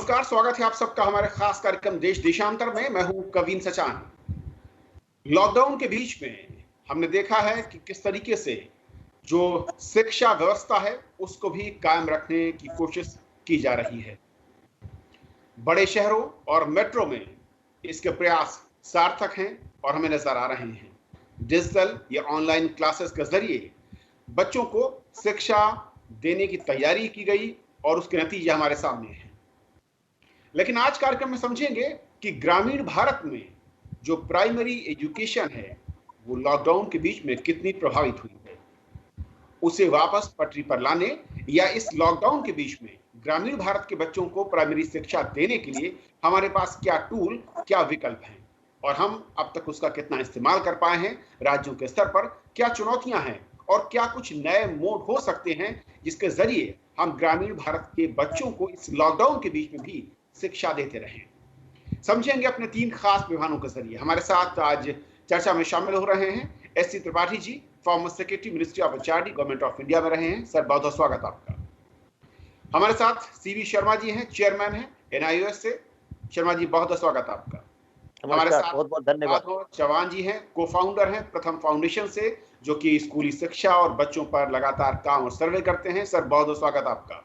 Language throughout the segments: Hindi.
नमस्कार, स्वागत है आप सबका हमारे खास कार्यक्रम देश देशांतर में। मैं हूं कवीन सचान। लॉकडाउन के बीच में हमने देखा है कि किस तरीके से जो शिक्षा व्यवस्था है उसको भी कायम रखने की कोशिश की जा रही है। बड़े शहरों और मेट्रो में इसके प्रयास सार्थक हैं और हमें नजर आ रहे हैं। डिजिटल या ऑनलाइन क्लासेस के जरिए बच्चों को शिक्षा देने की तैयारी की गई और उसके नतीजे हमारे सामने हैं। लेकिन आज कार्यक्रम में समझेंगे कि ग्रामीण भारत में जो प्राइमरी एजुकेशन है वो लॉकडाउन के बीच में कितनी प्रभावित हुई है। उसे वापस पटरी पर लाने या इस लॉकडाउन के बीच में ग्रामीण भारत के बच्चों को प्राइमरी शिक्षा देने के लिए हमारे पास क्या टूल, क्या विकल्प हैं और हम अब तक उसका कितना इस्तेमाल कर पाए हैं। राज्यों के स्तर पर क्या चुनौतियां हैं और क्या कुछ नए मोड हो सकते हैं जिसके जरिए हम ग्रामीण भारत के बच्चों को इस लॉकडाउन के बीच में भी शिक्षा देते रहें। समझेंगे अपने तीन खास विद्वानों के जरिए। हमारे साथ आज चर्चा में शामिल हो रहे हैं S C. Tripathi ji, former secretary ministry of HRD, government of India में रहे हैं। सर, बहुत बहुत स्वागत आपका। हमारे साथ सी.वी. शर्मा जी हैं, चेयरमैन हैं एनआईओएस से। शर्मा जी, बहुत बहुत स्वागत आपका। हमारे साथ बहुत बहुत धन्यवाद। चौहान जी हैं, को फाउंडर हैं प्रथम फाउंडेशन से, जो कि स्कूली शिक्षा और बच्चों पर लगातार काम और सर्वे करते हैं। सर, बहुत बहुत स्वागत आपका।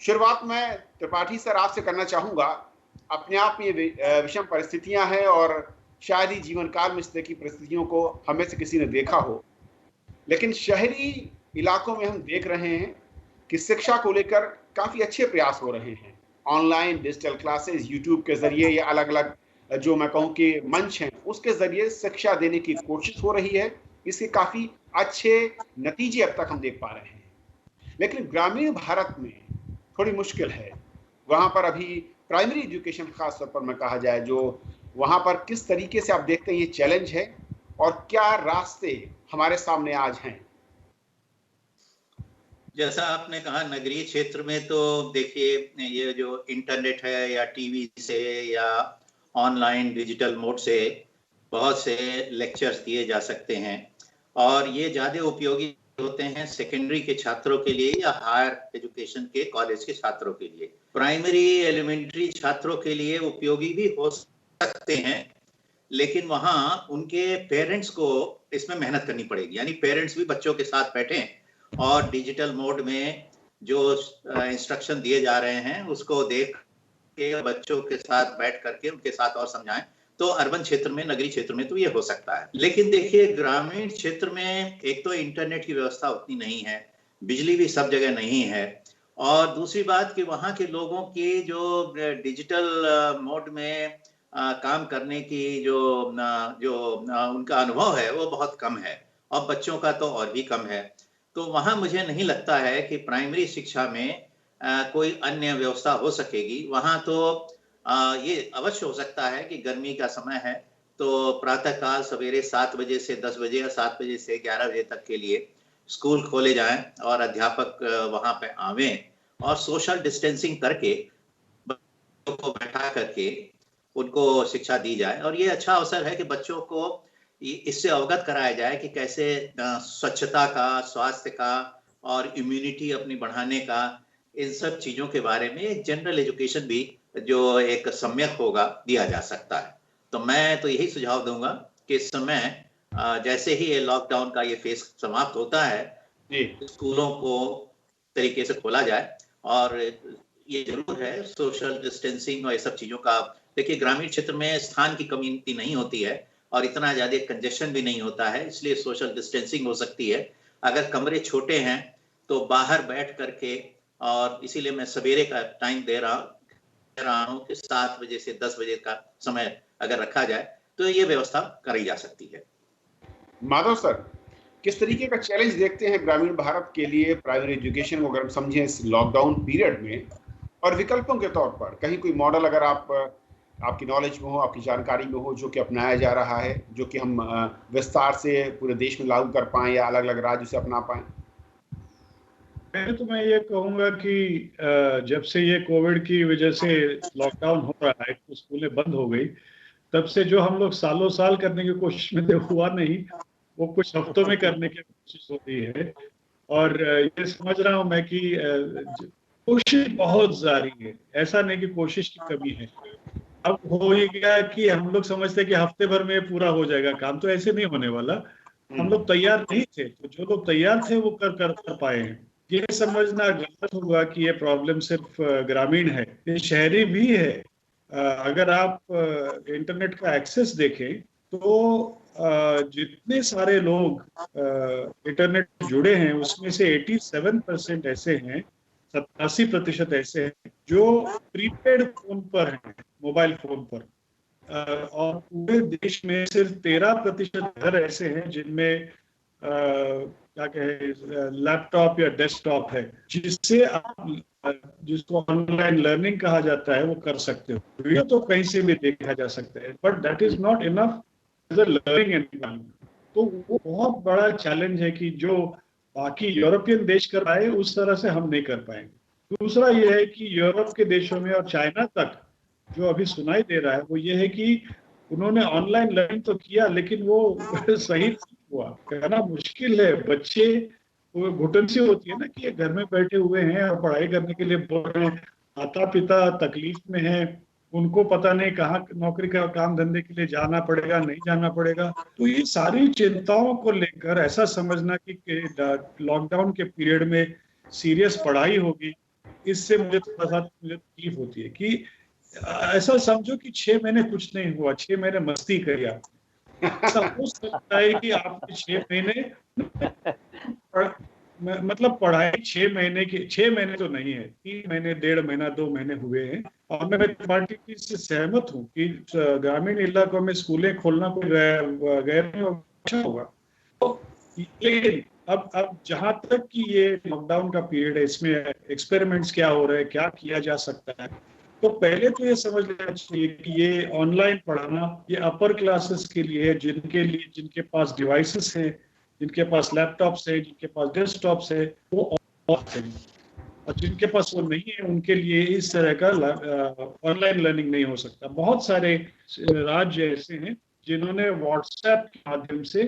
शुरुआत मैं त्रिपाठी सर आपसे करना चाहूंगा। अपने आप में ये विषम परिस्थितियां हैं और शायद ही जीवन काल में इस तरह की परिस्थितियों को हमें से किसी ने देखा हो, लेकिन शहरी इलाकों में हम देख रहे हैं कि शिक्षा को लेकर काफी अच्छे प्रयास हो रहे हैं। ऑनलाइन डिजिटल क्लासेस, यूट्यूब के जरिए या अलग अलग जो मैं कहूँ कि मंच हैं, उसके जरिए शिक्षा देने की कोशिश हो रही है। इसके काफी अच्छे नतीजे अब तक हम देख पा रहे हैं। लेकिन ग्रामीण भारत में थोड़ी मुश्किल है। वहां पर अभी प्राइमरी एजुकेशन खास तौर पर मैं कहा जाए, जो वहां पर किस तरीके से आप देखते हैं ये चैलेंज है और क्या रास्ते हमारे सामने आज हैं? जैसा आपने कहा, नगरीय क्षेत्र में तो देखिए, ये जो इंटरनेट है या टीवी से या ऑनलाइन डिजिटल मोड से बहुत से लेक्चर्स दिए जा सकते हैं और ये ज़्यादा उपयोगी होते हैं सेकेंडरी के छात्रों के लिए या हायर एजुकेशन के कॉलेज के छात्रों के लिए। प्राइमरी एलिमेंट्री छात्रों के लिए उपयोगी भी हो सकते हैं, लेकिन वहाँ उनके पेरेंट्स को इसमें मेहनत करनी पड़ेगी। यानी पेरेंट्स भी बच्चों के साथ बैठें और डिजिटल मोड में जो इंस्ट्रक्शन दिए जा रहे हैं उसको देख के बच्चों के साथ बैठ करके उनके साथ और समझाएं। तो अर्बन क्षेत्र में, नगरीय क्षेत्र में तो ये हो सकता है। लेकिन देखिए, ग्रामीण क्षेत्र में एक तो इंटरनेट की व्यवस्था उतनी नहीं है, बिजली भी सब जगह नहीं है, और दूसरी बात कि वहाँ के लोगों की जो डिजिटल मोड में काम करने की जो उनका अनुभव है वो बहुत कम है, और बच्चों का तो और भी कम है। तो वहाँ मुझे नहीं लगता है कि प्राइमरी शिक्षा में कोई अन्य व्यवस्था हो सकेगी। वहाँ तो ये अवश्य हो सकता है कि गर्मी का समय है तो प्रातःकाल सवेरे 7 बजे से 10 बजे या 7 बजे से 11 बजे तक के लिए स्कूल खोले जाएं और अध्यापक वहां पे आवें और सोशल डिस्टेंसिंग करके बच्चों को बैठा करके उनको शिक्षा दी जाए। और ये अच्छा अवसर है कि बच्चों को इससे अवगत कराया जाए कि कैसे स्वच्छता का, स्वास्थ्य का और इम्यूनिटी अपनी बढ़ाने का, इन सब चीजों के बारे में एक जनरल एजुकेशन भी जो एक सम्यक होगा दिया जा सकता है। तो मैं तो यही सुझाव दूंगा कि इस समय जैसे ही ये लॉकडाउन का ये फेज समाप्त होता है, स्कूलों को तरीके से खोला जाए। और ये जरूर है सोशल डिस्टेंसिंग और ये सब चीजों का। देखिए, ग्रामीण क्षेत्र में स्थान की कमी नहीं होती है और इतना ज्यादा कंजेशन भी नहीं होता है, इसलिए सोशल डिस्टेंसिंग हो सकती है। अगर कमरे छोटे हैं तो बाहर बैठ करके, और इसीलिए मैं सवेरे का टाइम दे रहा हूँ कि 7 बजे से 10 बजे का समय अगर रखा जाए तो ये व्यवस्था करी जा सकती है। माधव सर, किस तरीके का चैलेंज देखते हैं ग्रामीण भारत के लिए प्राइमरी एजुकेशन को अगर हम समझें इस लॉकडाउन पीरियड में, और विकल्पों के तौर पर कहीं कोई मॉडल अगर आपकी नॉलेज में हो, आपकी जानकारी में हो, जो कि अपनाया जा रहा है, जो कि हम विस्तार से पूरे देश में लागू कर पाएं या अलग अलग राज्यों से अपना पाएं? पहले तो मैं ये कहूँगा कि जब से ये कोविड की वजह से लॉकडाउन हो रहा है, तो स्कूलें बंद हो गई, तब से जो हम लोग सालों साल करने की कोशिश में तो हुआ नहीं, वो कुछ हफ्तों में करने की कोशिश हो रही है। और ये समझ रहा हूँ मैं कि कोशिश बहुत जारी है, ऐसा नहीं कि कोशिश की कमी है। अब हो ही गया कि हम लोग समझते हैं कि हफ्ते भर में पूरा हो जाएगा काम, तो ऐसे नहीं होने वाला। हम लोग तैयार नहीं थे, तो जो लोग तैयार थे वो कर पाए हैं। ये समझना गलत होगा कि ये प्रॉब्लम सिर्फ ग्रामीण है, ये शहरी भी है। अगर आप इंटरनेट का एक्सेस देखें तो जितने सारे लोग इंटरनेट जुड़े हैं उसमें से 87% ऐसे हैं, 87% ऐसे हैं जो प्रीपेड फोन पर हैं, मोबाइल फोन पर। और पूरे देश में सिर्फ 13% घर ऐसे हैं जिनमें क्या कहे लैपटॉप या डेस्कटॉप है, जिससे आप जिसको ऑनलाइन लर्निंग कहा जाता है वो कर सकते हो। वीडियो तो कहीं से भी देखा जा सकता है, but that is not enough as a learning environment. तो वो बहुत बड़ा चैलेंज है कि जो बाकी यूरोपियन देश कर पाए उस तरह से हम नहीं कर पाएंगे। दूसरा ये है कि यूरोप के देशों में और चाइना तक जो अभी सुनाई दे रहा है वो ये है कि उन्होंने ऑनलाइन लर्निंग तो किया लेकिन वो सही हुआ, कहना मुश्किल है। बच्चे वो घुटन सी होती है ना कि ये घर में बैठे हुए हैं और पढ़ाई करने के लिए बोल रहे हैं, माता पिता तकलीफ में हैं, उनको पता नहीं कहाँ नौकरी का काम धंधे के लिए जाना पड़ेगा नहीं जाना पड़ेगा। तो ये सारी चिंताओं को लेकर ऐसा समझना कि लॉकडाउन के पीरियड में सीरियस पढ़ाई होगी, इससे मुझे थोड़ा सा तकलीफ होती है। कि ऐसा समझो कि 6 महीने कुछ नहीं हुआ, 6 महीने मस्ती करी आप। ऐसा हो सकता है कि आपने 6 महीने मतलब पढ़ाई 6 महीने की, 6 महीने तो नहीं है, 3 महीने 1.5 महीना 2 महीने हुए हैं। और मैं तुम्हारी चीज से सहमत हूँ कि ग्रामीण इलाकों में स्कूलें खोलना कोई गैर अच्छा होगा। तो लेकिन अब जहां तक कि ये लॉकडाउन का पीरियड है, इसमें एक्सपेरिमेंट्स क्या हो रहे हैं, क्या किया जा सकता है, तो पहले तो ये समझ लेना चाहिए कि ये ऑनलाइन पढ़ाना ये अपर क्लासेस के लिए है, जिनके पास डिवाइसेस हैं, जिनके पास लैपटॉप्स है, जिनके पास डेस्कटॉप्स है, वो और जिनके पास वो नहीं है उनके लिए इस तरह का ऑनलाइन लर्निंग नहीं हो सकता। बहुत सारे राज्य ऐसे हैं जिन्होंने व्हाट्सएप के माध्यम से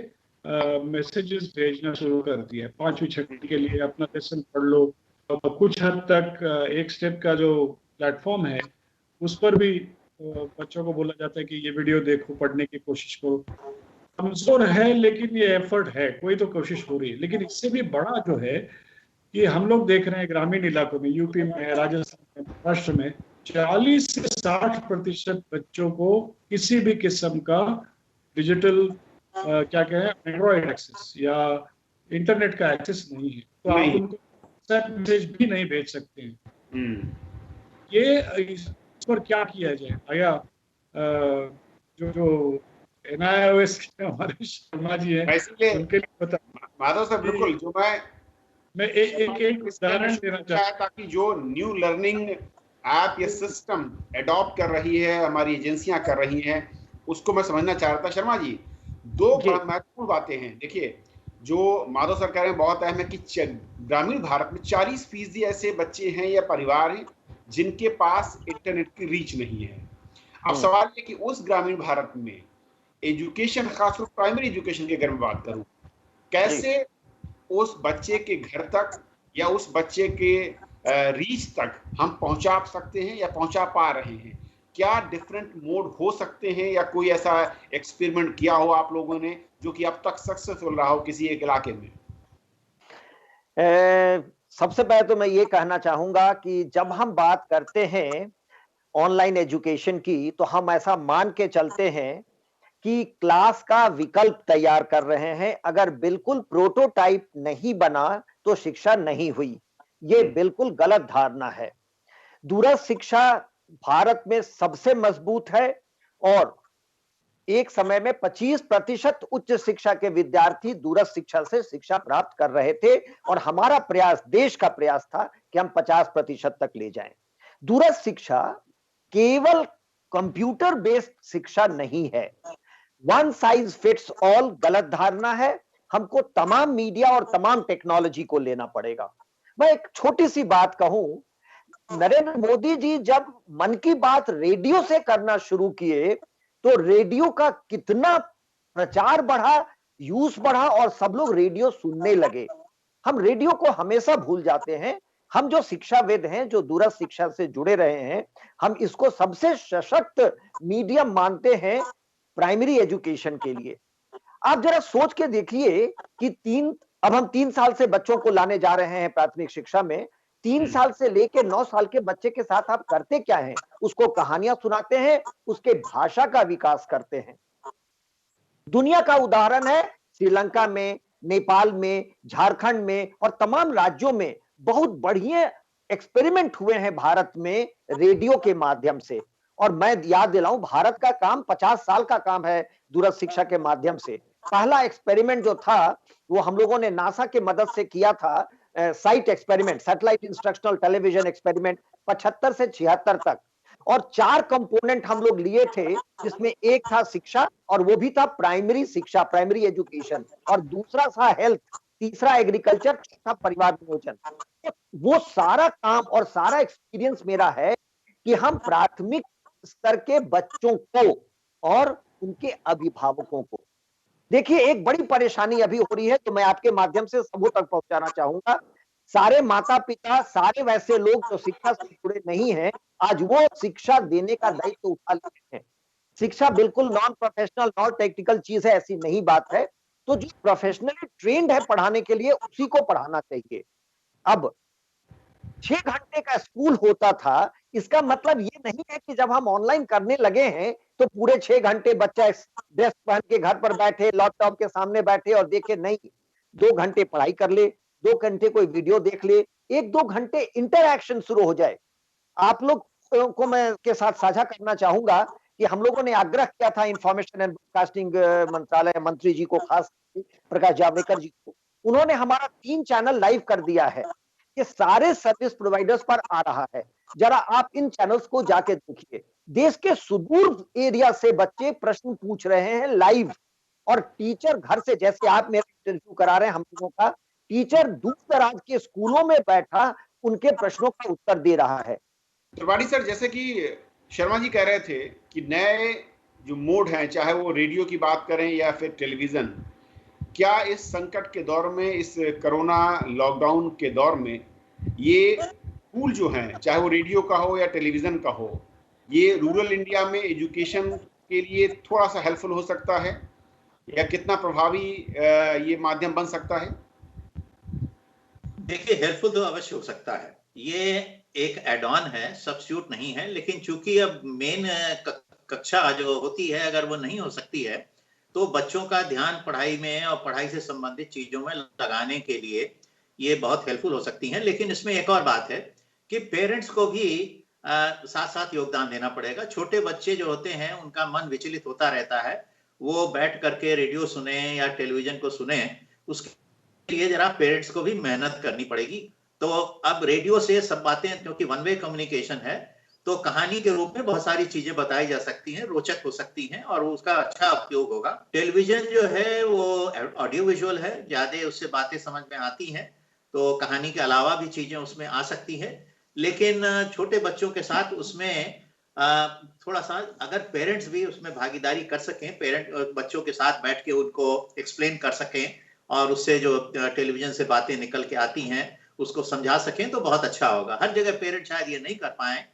मैसेजेस भेजना शुरू कर दिया है, 5वीं 6वीं के लिए अपना लेसन पढ़ लो। कुछ हद तक एक स्टेप का जो प्लेटफॉर्म है उस पर भी बच्चों को बोला जाता है कि ये वीडियो देखो, पढ़ने की कोशिश करो। कमजोर है लेकिन ये एफर्ट है, कोई तो कोशिश हो रही है। लेकिन इससे भी बड़ा जो है कि हम लोग देख रहे हैं ग्रामीण इलाकों में, यूपी में, राजस्थान में, महाराष्ट्र में 40 से 60% बच्चों को किसी भी किस्म का डिजिटल क्या कहें एंड्रॉइड एक्सेस या इंटरनेट का एक्सेस नहीं है। तो आप उनको मैसेज भी नहीं भेज सकते हैं। ये इस पर क्या किया जाए? आया जो NIOS के हमारे शर्मा जी हैं उनके लिए बता। माधव सर बिल्कुल, जो मैं एक उदाहरण देना चाहता हूं ताकि जो न्यू लर्निंग ऐप या सिस्टम एडॉप्ट कर रही है, हमारी एजेंसियां कर रही हैं, उसको मैं समझना चाह रहा था। शर्मा जी, 2 महत्वपूर्ण बातें हैं। देखिए, जो माधव सर कह रहे हैं बहुत अहम है कि ग्रामीण भारत में 40% ऐसे बच्चे हैं या परिवार हैं जिनके पास इंटरनेट की रीच नहीं है। अब सवाल है कि उस ग्रामीण भारत में एजुकेशन, खासकर प्राइमरी एजुकेशन के अगर मैं बात करूं, कैसे उस बच्चे के घर तक या उस बच्चे के रीच तक हम पहुंचा सकते हैं या पहुंचा पा रहे हैं? क्या डिफरेंट मोड हो सकते हैं या कोई ऐसा एक्सपेरिमेंट किया हो आप लोगों ने जो कि अब तक सक्सेसफुल रहा हो किसी एक इलाके में? सबसे पहले तो मैं ये कहना चाहूंगा कि जब हम बात करते हैं ऑनलाइन एजुकेशन की, तो हम ऐसा मान के चलते हैं कि क्लास का विकल्प तैयार कर रहे हैं। अगर बिल्कुल प्रोटोटाइप नहीं बना तो शिक्षा नहीं हुई, ये बिल्कुल गलत धारणा है। दूरस्थ शिक्षा भारत में सबसे मजबूत है और एक समय में 25% उच्च शिक्षा के विद्यार्थी दूरस्थ शिक्षा से शिक्षा प्राप्त कर रहे थे और हमारा प्रयास, देश का प्रयास था कि हम 50% तक ले जाएं। दूरस्थ शिक्षा केवल कंप्यूटर बेस्ड शिक्षा नहीं है। वन साइज फिट्स ऑल गलत धारणा है। हमको तमाम मीडिया और तमाम टेक्नोलॉजी को लेना पड़ेगा। मैं एक छोटी सी बात कहूं, नरेंद्र मोदी जी जब मन की बात रेडियो से करना शुरू किए तो रेडियो का कितना प्रचार बढ़ा, यूज बढ़ा और सब लोग रेडियो सुनने लगे। हम रेडियो को हमेशा भूल जाते हैं हम जो शिक्षाविद हैं, जो दूरस्थ शिक्षा से जुड़े रहे हैं, हम इसको सबसे सशक्त मीडियम मानते हैं प्राइमरी एजुकेशन के लिए। आप जरा सोच के देखिए कि अब हम 3 साल से बच्चों को लाने जा रहे हैं प्राथमिक शिक्षा में। 3 साल से लेकर 9 साल के बच्चे के साथ आप करते क्या हैं? उसको कहानियां सुनाते हैं, उसके भाषा का विकास करते हैं। दुनिया का उदाहरण है श्रीलंका में, नेपाल में, झारखंड में और तमाम राज्यों में बहुत बढ़िया एक्सपेरिमेंट हुए हैं भारत में रेडियो के माध्यम से। और मैं याद दिलाऊं, भारत का काम 50 साल का काम है दूरस्थ शिक्षा के माध्यम से। पहला एक्सपेरिमेंट जो था वो हम लोगों ने नासा के मदद से किया था, site experiment, satellite instructional television experiment 75 से 76 तक। और 4 कंपोनेंट हम लोग लिए थे, जिसमें एक था शिक्षा और वो भी था प्राइमरी शिक्षा, प्राइमरी एजुकेशन, और दूसरा था हेल्थ, तीसरा एग्रीकल्चर, चौथा परिवार नियोजन। वो सारा काम और सारा एक्सपीरियंस मेरा है कि हम प्राथमिक स्तर के बच्चों को और उनके अभिभावकों को, देखिए एक बड़ी परेशानी अभी हो रही है, तो मैं आपके माध्यम से सबों तक पहुंचाना चाहूंगा। सारे माता पिता, सारे वैसे लोग जो शिक्षा से जुड़े नहीं हैं, आज वो शिक्षा देने का दायित्व उठा लेते हैं। शिक्षा बिल्कुल नॉन प्रोफेशनल, नॉन टेक्निकल चीज है, ऐसी नहीं बात है। तो जो प्रोफेशनली ट्रेंड है पढ़ाने के लिए, उसी को पढ़ाना चाहिए। अब 6 घंटे का स्कूल होता था, इसका मतलब ये नहीं है कि जब हम ऑनलाइन करने लगे हैं तो पूरे 6 घंटे बच्चा ड्रेस पहन के घर पर बैठे, लैपटॉप के सामने बैठे और देखे, नहीं। 2 घंटे पढ़ाई कर ले, 2 घंटे कोई वीडियो देख ले, 1-2 घंटे इंटरैक्शन शुरू हो जाए। आप लोग को मैं के साथ साझा करना चाहूंगा कि हम लोगों ने आग्रह किया था इंफॉर्मेशन एंड ब्रॉडकास्टिंग मंत्रालय मंत्री जी को, खास प्रकाश जावड़ेकर जी को। उन्होंने हमारा 3 चैनल लाइव कर दिया है, ये सारे सर्विस प्रोवाइडर्स पर आ रहा है। जरा आप इन चैनल्स को जाके देखिए। देश के सुदूर एरिया से बच्चे प्रश्न पूछ रहे हैं लाइव, और टीचर घर से, जैसे आप मेरा इंटरव्यू करा रहे हैं हम लोगों का, टीचर दूर दराज के स्कूलों में बैठा उनके प्रश्नों का उत्तर दे रहा है। त्रिपाठी सर, जैसे कि शर्मा जी कह रहे थे कि नए जो मोड हैं, चाहे वो रेडियो की बात करें या फिर टेलीविजन, क्या इस संकट के दौर में, इस कोरोना लॉकडाउन के दौर में, ये टूल जो हैं, चाहे वो रेडियो का हो या टेलीविजन का हो, ये रूरल इंडिया में एजुकेशन के लिए थोड़ा सा हेल्पफुल हो सकता है, या कितना प्रभावी ये माध्यम बन सकता है? देखिए, हेल्पफुल तो अवश्य हो सकता है। ये एक एड ऑन है, सब्स्टिट्यूट नहीं है। लेकिन चूंकि अब मेन कक्षा जो होती है, अगर वो नहीं हो सकती है, तो बच्चों का ध्यान पढ़ाई में और पढ़ाई से संबंधित चीजों में लगाने के लिए ये बहुत हेल्पफुल हो सकती हैं। लेकिन इसमें एक और बात है कि पेरेंट्स को भी साथ साथ योगदान देना पड़ेगा। छोटे बच्चे जो होते हैं, उनका मन विचलित होता रहता है, वो बैठ करके रेडियो सुने या टेलीविजन को सुने, उसके लिए जरा पेरेंट्स को भी मेहनत करनी पड़ेगी। तो अब रेडियो से सब बातें, क्योंकि वन वे कम्युनिकेशन है, तो कहानी के रूप में बहुत सारी चीजें बताई जा सकती हैं, रोचक हो सकती हैं और उसका अच्छा उपयोग होगा। टेलीविजन जो है वो ऑडियो विजुअल है, ज्यादा उससे बातें समझ में आती हैं, तो कहानी के अलावा भी चीजें उसमें आ सकती है। लेकिन छोटे बच्चों के साथ उसमें थोड़ा सा अगर पेरेंट्स भी उसमें भागीदारी कर सकें, पेरेंट बच्चों के साथ बैठ के उनको एक्सप्लेन कर सकें और उससे जो टेलीविजन से बातें निकल के आती हैं उसको समझा सकें, तो बहुत अच्छा होगा। हर जगह पेरेंट शायद ये नहीं कर पाए,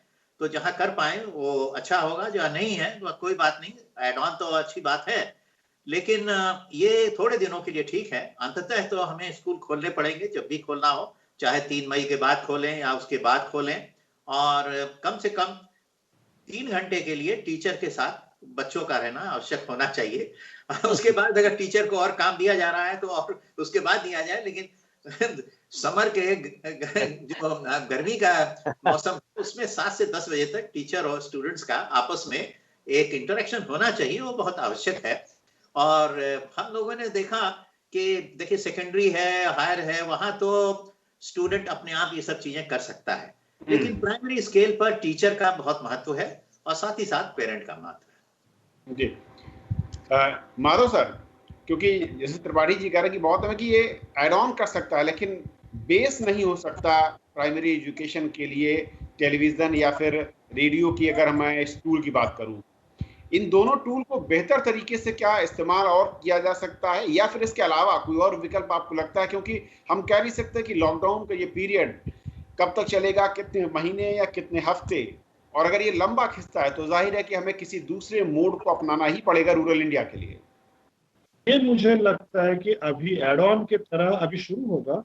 तो जहां कर पाए वो अच्छा होगा, जहां नहीं है तो कोई बात नहीं, एड ऑन तो अच्छी बात है। लेकिन ये थोड़े दिनों के लिए ठीक है। अंततः तो हमें स्कूल खोलने पड़ेंगे, जब भी खोलना हो, चाहे 3 मई के बाद खोलें या उसके बाद खोलें, और कम से कम 3 घंटे के लिए टीचर के साथ बच्चों का रहना आवश्यक होना चाहिए। उसके बाद अगर टीचर को और काम दिया जा रहा है तो और उसके बाद दिया जाए। लेकिन समर के जो गर्मी का मौसम, उसमें 7 से 10 बजे तक टीचर और स्टूडेंट्स का आपस में एक इंटरेक्शन होना चाहिए, वो बहुत आवश्यक है। और हम लोगों ने देखा कि देखिए सेकेंडरी है, हायर है, वहां तो स्टूडेंट अपने आप ये सब चीजें कर सकता है। लेकिन प्राइमरी स्केल पर टीचर का बहुत महत्व है और साथ ही साथ पेरेंट का महत्व है। जी माधव सर, क्योंकि जैसे त्रिपाठी जी कह रहे हैं कि बहुत है कि ये एड ऑन कर सकता है, लेकिन बेस नहीं हो सकता प्राइमरी एजुकेशन के लिए टेलीविजन या फिर रेडियो की। अगर मैं इस टूल की बात करूं, इन दोनों टूल को बेहतर तरीके से क्या इस्तेमाल और किया जा सकता है, या फिर इसके अलावा कोई और विकल्प आपको लगता है? क्योंकि हम कह नहीं सकते कि लॉकडाउन का ये पीरियड कब तक चलेगा, कितने महीने या कितने हफ्ते, और अगर ये लंबा खिंचता है तो जाहिर है कि हमें किसी दूसरे मोड को अपनाना ही पड़ेगा रूरल इंडिया के लिए। ये मुझे लगता है कि अभी एड ऑन की तरह अभी शुरू होगा,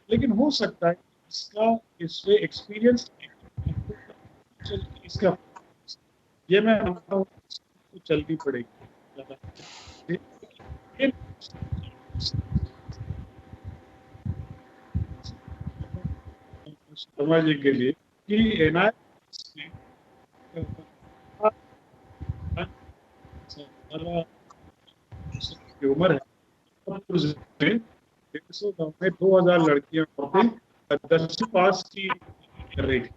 लेकिन हो सकता है इसका इससे एक्सपीरियंस इसका ये मैं मानता हूँ चलनी पड़ेगी शर्मा जी के लिए कि उम्र है 150 गाँव में 2000 लड़कियां 10वीं पास की कर रही थी,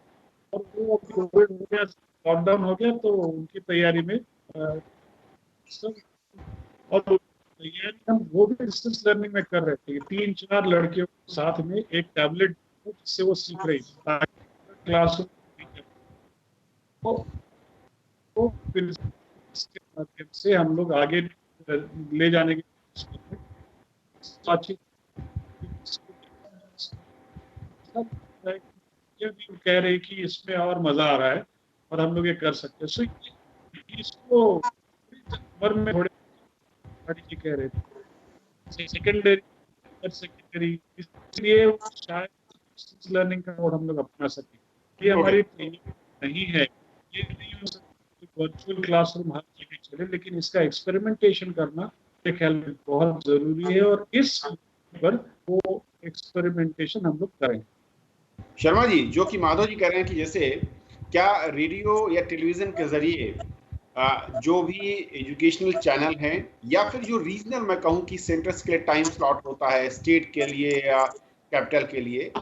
और वो कोविड हो गया, लॉकडाउन हो गया, तो उनकी तैयारी में और तैयारी हम वो भी डिस्टेंस लर्निंग में कर रहे थे। 3-4 लड़कियों के साथ में एक टैबलेट जिससे वो सीख रही थी क्लासरूम, तो फिर इसके माध्यम से हम लोग आगे ले जाने की कह रहे कि इसमें और मजा आ रहा है और हम लोग ये कर सकते हैं। सो इसको उम्र में थोड़े जी कह रहे थे सेकेंडरी, इसलिए शायद लर्निंग का मोड हम लोग अपना सकें। ये हमारी नहीं है, ये नहीं हो सकता वर्चुअल क्लासरूम हर जगह चले, लेकिन इसका एक्सपेरिमेंटेशन करना मेरे ख्याल में बहुत जरूरी है, और इस पर वो एक्सपेरिमेंटेशन हम लोग करें। शर्मा जी, जो कि माधव जी कह रहे हैं कि जैसे क्या रेडियो या टेलीविजन के जरिए जो भी एजुकेशनल चैनल हैं या फिर जो रीजनल मैं कहूँ कि सेंटर्स के लिए टाइम स्लॉट होता है स्टेट के लिए या कैपिटल के लिए,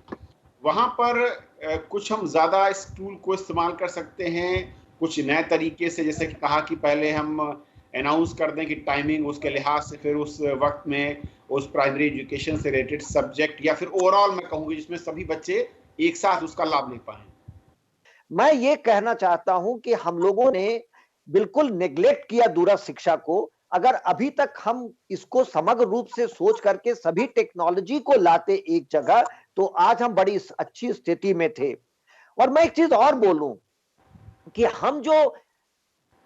वहाँ पर कुछ हम ज़्यादा इस टूल को इस्तेमाल कर सकते हैं कुछ नए तरीके से, जैसे कि कहा कि पहले हम अनाउंस कर दें कि टाइमिंग, उसके लिहाज से फिर उस वक्त में उस प्राइमरी एजुकेशन से रिलेटेड सब्जेक्ट या फिर ओवरऑल मैं कहूँगी जिसमें सभी बच्चे एक साथ उसका लाभ ले पाए। मैं ये कहना चाहता हूं कि हम लोगों ने बिल्कुल नेग्लेक्ट किया दूरस्थ शिक्षा को। अगर अभी तक हम इसको समग्र रूप से सोच करके सभी टेक्नोलॉजी को लाते एक जगह, तो आज हम बड़ी अच्छी स्थिति में थे। और मैं एक चीज और बोलूं कि हम जो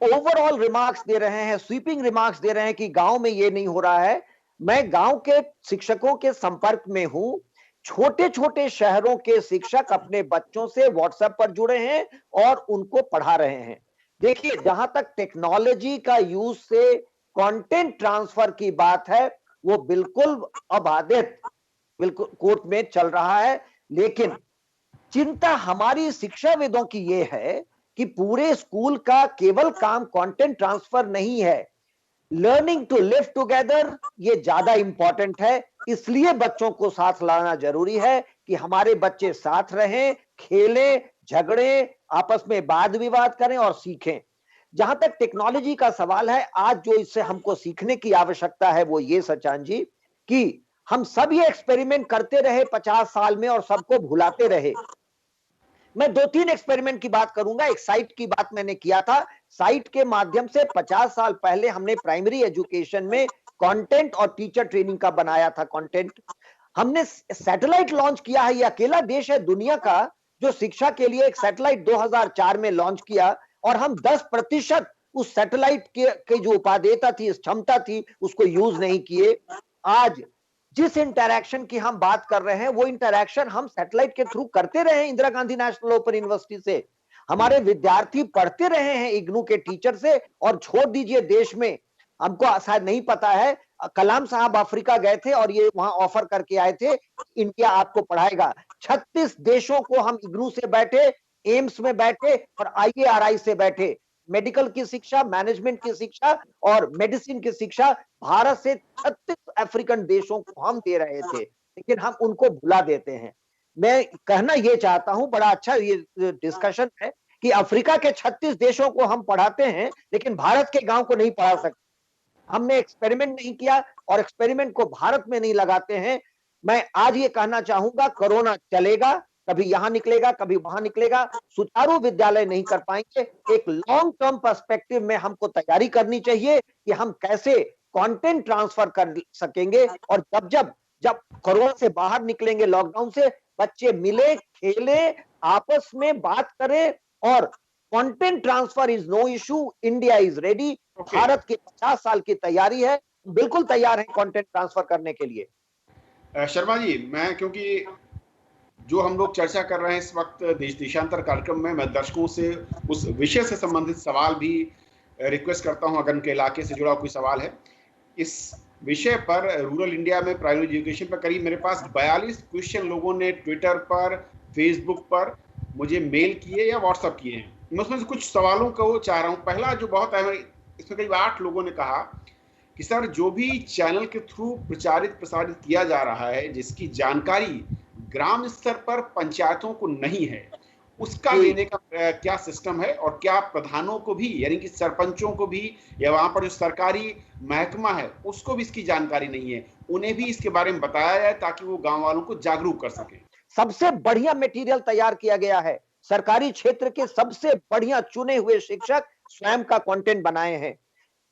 ओवरऑल रिमार्क्स दे रहे हैं, स्वीपिंग रिमार्क्स दे रहे हैं कि गांव में ये नहीं हो रहा है, मैं गांव के शिक्षकों के संपर्क में हूं। छोटे छोटे शहरों के शिक्षक अपने बच्चों से व्हाट्सएप पर जुड़े हैं और उनको पढ़ा रहे हैं। देखिए, जहां तक टेक्नोलॉजी का यूज से कंटेंट ट्रांसफर की बात है, वो बिल्कुल अबाधित बिल्कुल कोर्ट में चल रहा है। लेकिन चिंता हमारी शिक्षाविदों की ये है कि पूरे स्कूल का केवल काम कंटेंट ट्रांसफर नहीं है, लर्निंग टू लिव टुगेदर ये ज्यादा इंपॉर्टेंट है। इसलिए बच्चों को साथ लाना जरूरी है कि हमारे बच्चे साथ रहें, खेलें, झगड़ें, आपस में वाद विवाद करें और सीखें। जहां तक टेक्नोलॉजी का सवाल है, आज जो इससे हमको सीखने की आवश्यकता है वो ये सचान जी कि हम सब ये एक्सपेरिमेंट करते रहे 50 साल में और सबको भुलाते रहे। मैं 2-3 एक्सपेरिमेंट की बात करूंगा। एक साइट की बात मैंने किया था, साइट के माध्यम से 50 साल पहले हमने प्राइमरी एजुकेशन में कंटेंट और टीचर ट्रेनिंग का बनाया था कंटेंट। हमने सैटेलाइट लॉन्च किया है, ये अकेला देश है दुनिया का जो शिक्षा के लिए एक सैटेलाइट 2004 में लॉन्च किया, और हम 10% उस सैटेलाइट के जो उपादेयता थी, क्षमता थी, उसको यूज नहीं किए। आज जिस इंटरैक्शन की हम बात कर रहे हैं वो इंटरैक्शन हम सैटेलाइट के थ्रू करते रहे हैं। Indira Gandhi national open university से हमारे विद्यार्थी पढ़ते रहे हैं इग्नू के टीचर से। और छोड़ दीजिए देश में, हमको शायद नहीं पता है, कलाम साहब अफ्रीका गए थे और ये वहां ऑफर करके आए थे इंडिया आपको पढ़ाएगा। 36 देशों को हम इग्नू से बैठे, एम्स में बैठे और IARI से बैठे, मेडिकल की शिक्षा, मैनेजमेंट की शिक्षा और मेडिसिन की शिक्षा भारत से 36 अफ्रीकन देशों को हम दे रहे थे, लेकिन हम उनको भुला देते हैं। मैं कहना यह चाहता हूं, बड़ा अच्छा ये डिस्कशन है कि अफ्रीका के 36 देशों को हम पढ़ाते हैं लेकिन भारत के गांव को नहीं पढ़ा सकते। हमने एक्सपेरिमेंट नहीं किया और एक्सपेरिमेंट को भारत में नहीं लगाते हैं। मैं आज ये कहना चाहूंगा, कोरोना चलेगा, कभी यहां निकलेगा, कभी वहां निकलेगा, सुचारू विद्यालय नहीं कर पाएंगे। एक लॉन्ग टर्म पर्सपेक्टिव में हमको तैयारी करनी चाहिए कि हम कैसे कंटेंट ट्रांसफर कर सकेंगे, और जब कोरोना से बाहर निकलेंगे, लॉकडाउन से, बच्चे मिले, खेले, आपस में बात करें और content transfer is no issue, India is ready. Bharat की 50 साल की तैयारी है, बिल्कुल तैयार है कंटेंट ट्रांसफर करने के लिए। शर्मा जी, मैं क्योंकि जो हम लोग चर्चा कर रहे हैं इस वक्त देश देशांतर कार्यक्रम में, मैं दर्शकों से उस विषय से संबंधित सवाल भी रिक्वेस्ट करता हूं, अगर उनके इलाके से जुड़ा कोई सवाल है इस विषय पर। रूरल इंडिया में प्राइमरी एजुकेशन पर करीब मेरे पास 42 क्वेश्चन लोगों ने ट्विटर पर, फेसबुक पर मुझे मेल किए या व्हाट्सएप किए हैं। मैं उसमें से कुछ सवालों को चाह रहा हूं। पहला जो बहुत अहम, इसमें करीब 8 लोगों ने कहा कि सर, जो भी चैनल के थ्रू प्रचारित प्रसारित किया जा रहा है, जिसकी जानकारी ग्राम स्तर पर पंचायतों को नहीं है, उसका लेने का क्या सिस्टम है, और क्या प्रधानों को भी, यानी कि सरपंचों को भी, या वहां पर जो सरकारी महकमा है उसको भी इसकी जानकारी नहीं है, उन्हें भी इसके बारे में बताया जाए ताकि वो गांव वालों को जागरूक कर सके। सबसे बढ़िया मटेरियल तैयार किया गया है। सरकारी क्षेत्र के सबसे बढ़िया चुने हुए शिक्षक स्वयं का कंटेंट बनाए हैं।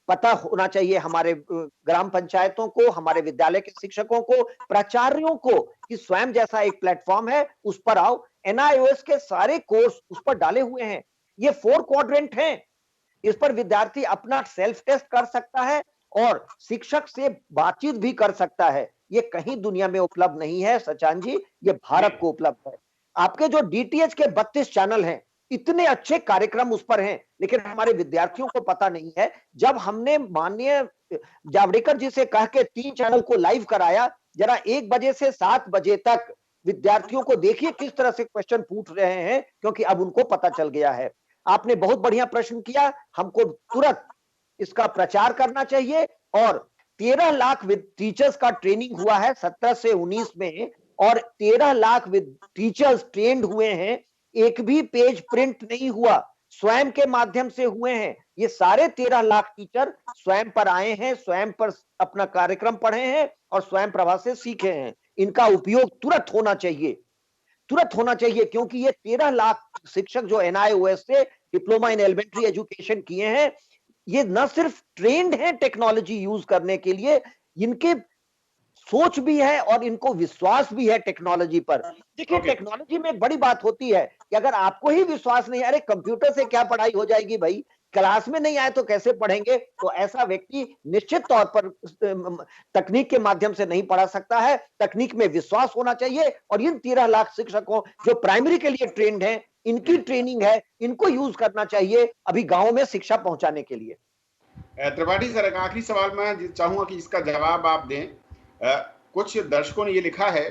पता होना चाहिए हमारे ग्राम पंचायतों को, हमारे विद्यालय के शिक्षकों को, प्राचार्यों को कि स्वयं जैसा एक प्लेटफॉर्म है उस पर आओ। NIOS के सारे कोर्स उस पर डाले हुए हैं। ये 4 क्वाड्रेंट हैं। इस पर विद्यार्थी अपना सेल्फ टेस्ट कर सकता है और शिक्षक से बातचीत भी कर सकता है। ये कहीं दुनिया में उपलब्ध नहीं है सचान जी, ये भारत को उपलब्ध है। आपके जो DTH के 32 चैनल हैं, इतने अच्छे कार्यक्रम उस पर हैं, लेकिन हमारे विद्यार्थियों को पता नहीं है। जब हमने माननीय जावड़ेकर जी से कह के 3 चैनल को लाइव कराया, जरा 1 बजे से 7 बजे तक विद्यार्थियों को देखिए किस तरह से क्वेश्चन पूछ रहे हैं, क्योंकि अब उनको पता चल गया है। आपने बहुत बढ़िया प्रश्न किया, हमको तुरंत इसका प्रचार करना चाहिए। और 13 लाख टीचर्स का ट्रेनिंग हुआ है 17 से 19 में, और 13 लाख टीचर्स ट्रेंड हुए हैं। एक भी पेज प्रिंट नहीं हुआ, स्वयं के माध्यम से हुए हैं। ये सारे 13 लाख टीचर स्वयं पर आए हैं, स्वयं पर अपना कार्यक्रम पढ़े हैं और स्वयं प्रभा से सीखे हैं। इनका उपयोग तुरंत होना चाहिए, तुरंत होना चाहिए, क्योंकि ये 13 लाख शिक्षक जो NIOS से डिप्लोमा इन एलिमेंट्री एजुकेशन किए हैं, ये न सिर्फ ट्रेंड हैं टेक्नोलॉजी यूज करने के लिए, इनके सोच भी है और इनको विश्वास भी है टेक्नोलॉजी पर। देखिए टेक्नोलॉजी में एक बड़ी बात होती है कि अगर आपको ही विश्वास नहीं है, अरे कंप्यूटर से क्या पढ़ाई हो जाएगी भाई, क्लास में नहीं आए तो कैसे पढ़ेंगे, तो ऐसा व्यक्ति निश्चित तौर पर तकनीक के माध्यम से नहीं पढ़ा सकता है। तकनीक में विश्वास होना चाहिए और इन 13 लाख शिक्षकों जो प्राइमरी के लिए ट्रेंड हैं, इनकी ट्रेनिंग है, इनको यूज करना चाहिए अभी गांव में शिक्षा पहुंचाने के लिए। त्रिपाठी सर, एक आखिरी सवाल मैं चाहूंगा कि इसका जवाब आप दें। कुछ दर्शकों ने ये लिखा है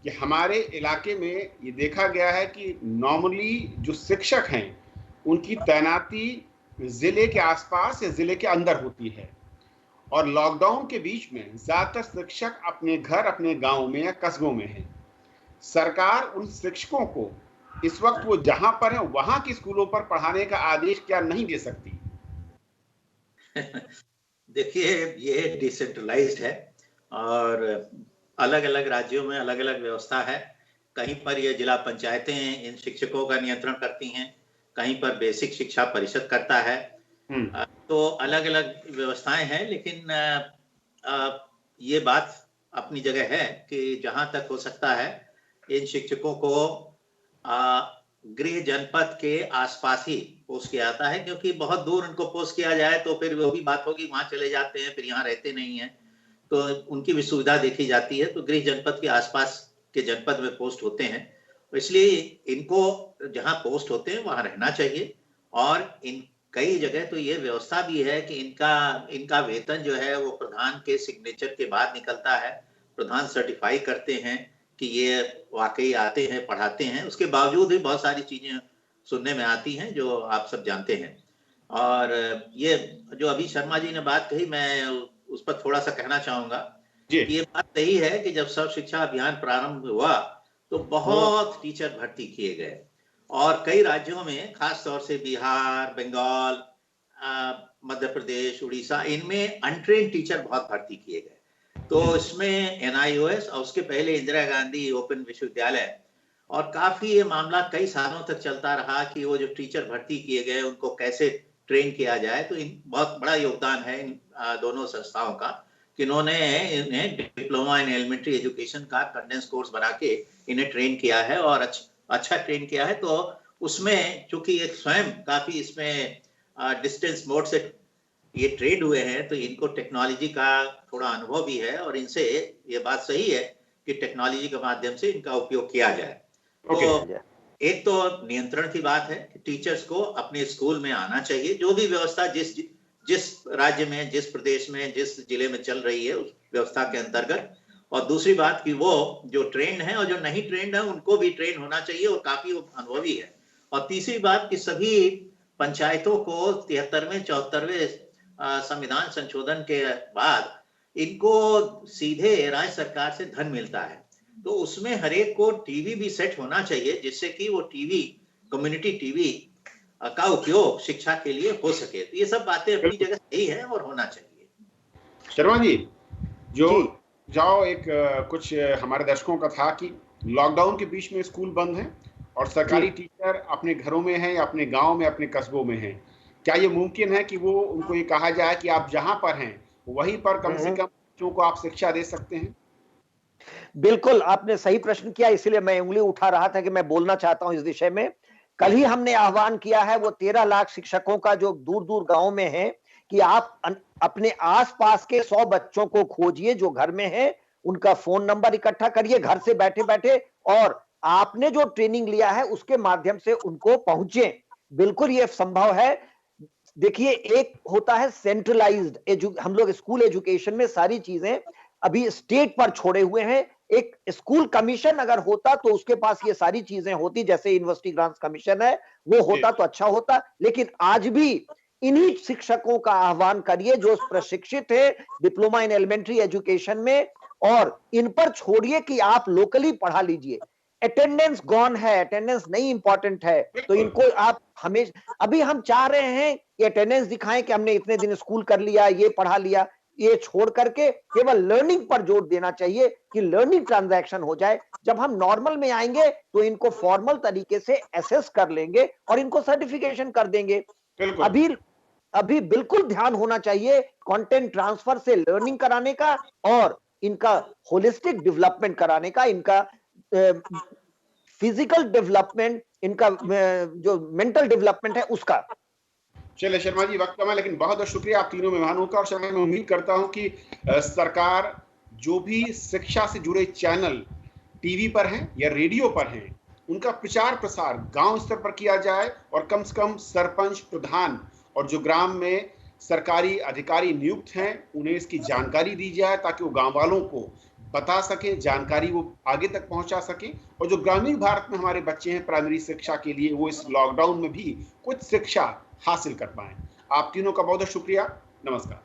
कि हमारे इलाके में ये देखा गया है कि नॉर्मली जो शिक्षक हैं उनकी तैनाती जिले के आसपास या जिले के अंदर होती है, और लॉकडाउन के बीच में ज्यादातर शिक्षक अपने घर, अपने गांव में या कस्बों में हैं। सरकार उन शिक्षकों को इस वक्त वो जहां पर है वहां के स्कूलों पर पढ़ाने का आदेश क्या नहीं दे सकती? देखिए, ये डिसेंट्रलाइज्ड है और अलग अलग राज्यों में अलग अलग व्यवस्था है। कहीं पर ये जिला पंचायतें इन शिक्षकों का नियंत्रण करती हैं, कहीं पर बेसिक शिक्षा परिषद करता है। तो अलग अलग व्यवस्थाएं हैं, लेकिन ये बात अपनी जगह है कि जहां तक हो सकता है इन शिक्षकों को गृह जनपद के आसपास ही पोस्ट किया जाता है, क्योंकि बहुत दूर उनको पोस्ट किया जाए तो फिर वो भी बात होगी, वहां चले जाते हैं, फिर यहाँ रहते नहीं हैं, तो उनकी भी सुविधा देखी जाती है। तो गृह जनपद के आसपास के जनपद में पोस्ट होते हैं, तो इसलिए इनको जहां पोस्ट होते हैं वहां रहना चाहिए। और इन कई जगह तो ये व्यवस्था भी है कि इनका वेतन जो है वो प्रधान के सिग्नेचर के बाद निकलता है। प्रधान सर्टिफाई करते हैं कि ये वाकई आते हैं, पढ़ाते हैं। उसके बावजूद भी बहुत सारी चीजें सुनने में आती हैं जो आप सब जानते हैं। और ये जो अभी शर्मा जी ने बात कही, मैं उस पर थोड़ा सा कहना चाहूंगा। ये बात सही है कि जब सर्व शिक्षा अभियान प्रारंभ हुआ तो बहुत टीचर भर्ती किए गए, और कई राज्यों में, खास तौर से बिहार, बंगाल, मध्य प्रदेश, उड़ीसा, इनमें अनट्रेन्ड टीचर बहुत भर्ती किए गए। तो इसमें NIOS और उसके पहले इंदिरा गांधी ओपन विश्वविद्यालय, और काफी ये मामला कई सालों तक चलता रहा कि वो जो टीचर भर्ती किए गए उनको कैसे ट्रेन किया जाए। तो इन बहुत बड़ा योगदान है इन दोनों संस्थाओं का, कि इन्होंने इन्हें डिप्लोमा इन एलिमेंट्री एजुकेशन का कंडेंस कोर्स बना के इन्हें ट्रेन किया है और अच्छा ट्रेन किया है। तो उसमें चूंकि ये स्वयं काफी इसमें डिस्टेंस मोड से ये ट्रेड हुए हैं, तो इनको टेक्नोलॉजी का थोड़ा अनुभव भी है और इनसे ये बात सही है कि टेक्नोलॉजी के माध्यम से इनका उपयोग किया जाए। तो एक तो नियंत्रण की बात है कि टीचर्स को अपने स्कूल में आना चाहिए, जो भी व्यवस्था जिस राज्य में, जिस प्रदेश में, जिस जिले में चल रही है उस व्यवस्था के अंतर्गत। और दूसरी बात कि वो जो ट्रेंड है और जो नहीं ट्रेंड है उनको भी ट्रेन होना चाहिए और काफी अनुभवी है। और तीसरी बात कि सभी पंचायतों को 73वें 74वें संविधान संशोधन के बाद इनको सीधे राज्य सरकार से धन मिलता है, तो उसमें हर एक को टीवी भी सेट होना चाहिए जिससे कि वो टीवी, कम्युनिटी टीवी का उपयोग शिक्षा के लिए हो सके। तो ये सब बातें अपनी जगह सही है और होना चाहिए। शर्मा जी, जाओ एक कुछ हमारे दर्शकों का था कि लॉकडाउन के बीच में स्कूल बंद है और सरकारी टीचर अपने घरों में हैं या अपने गांव में, अपने कस्बों में हैं। क्या ये मुमकिन है कि वो उनको ये कहा जाए कि आप जहां पर हैं वहीं पर कम से कम बच्चों को आप शिक्षा दे सकते हैं? बिल्कुल, आपने सही प्रश्न किया, इसलिए मैं उंगली उठा रहा था कि मैं बोलना चाहता हूं इस विषय में। कल ही हमने आह्वान किया है वो 13 लाख शिक्षकों का जो दूर दूर गांव में है कि आप अपने आसपास के 100 बच्चों को खोजिए जो घर में हैं, उनका फोन नंबर इकट्ठा करिए घर से बैठे बैठे, और आपने जो ट्रेनिंग लिया है उसके माध्यम से उनको पहुंचे। बिल्कुल ये संभव है। देखिए, एक होता है सेंट्रलाइज्ड हम लोग स्कूल एजुकेशन में सारी चीजें अभी स्टेट पर छोड़े हुए हैं। एक स्कूल कमीशन अगर होता तो उसके पास ये सारी चीजें होती, जैसे यूनिवर्सिटी ग्रांट्स कमीशन है, वो होता तो अच्छा होता। लेकिन आज भी इन्हीं शिक्षकों का आह्वान करिए जो प्रशिक्षित है डिप्लोमा इन एलिमेंट्री एजुकेशन में, और इन पर छोड़िए कि आप लोकली पढ़ा लीजिए। अटेंडेंस गॉन है, अटेंडेंस नहीं इंपॉर्टेंट है, तो इनको आप हमेशा, अभी हम चाह रहे हैं कि अटेंडेंस दिखाएं कि हमने इतने दिन स्कूल कर लिया, ये पढ़ा लिया। ये छोड़ करके केवल लर्निंग पर जोर देना चाहिए कि लर्निंग ट्रांजैक्शन हो जाए। जब हम नॉर्मल में आएंगे तो इनको फॉर्मल तरीके से एसेस कर लेंगे और इनको सर्टिफिकेशन कर देंगे। अभी बिल्कुल ध्यान होना चाहिए कंटेंट ट्रांसफर से लर्निंग कराने का और इनका होलिस्टिक डेवलपमेंट कराने का, इनका फिजिकल डेवलपमेंट, इनका जो मेंटल डेवलपमेंट है उसका। चलिए शर्मा जी, वक्त कम है, लेकिन बहुत बहुत शुक्रिया आप तीनों मेहमानों का। और शर्मा, मैं उम्मीद करता हूं कि सरकार जो भी शिक्षा से जुड़े चैनल टीवी पर हैं या रेडियो पर हैं, उनका प्रचार प्रसार गांव स्तर पर किया जाए और कम से कम सरपंच, प्रधान और जो ग्राम में सरकारी अधिकारी नियुक्त हैं उन्हें इसकी जानकारी दी जाए ताकि वो गांव वालों को बता सके, जानकारी वो आगे तक पहुंचा सके। और जो ग्रामीण भारत में हमारे बच्चे हैं प्राइमरी शिक्षा के लिए, वो इस लॉकडाउन में भी कुछ शिक्षा हासिल कर पाए। आप तीनों का बहुत बहुत शुक्रिया। नमस्कार।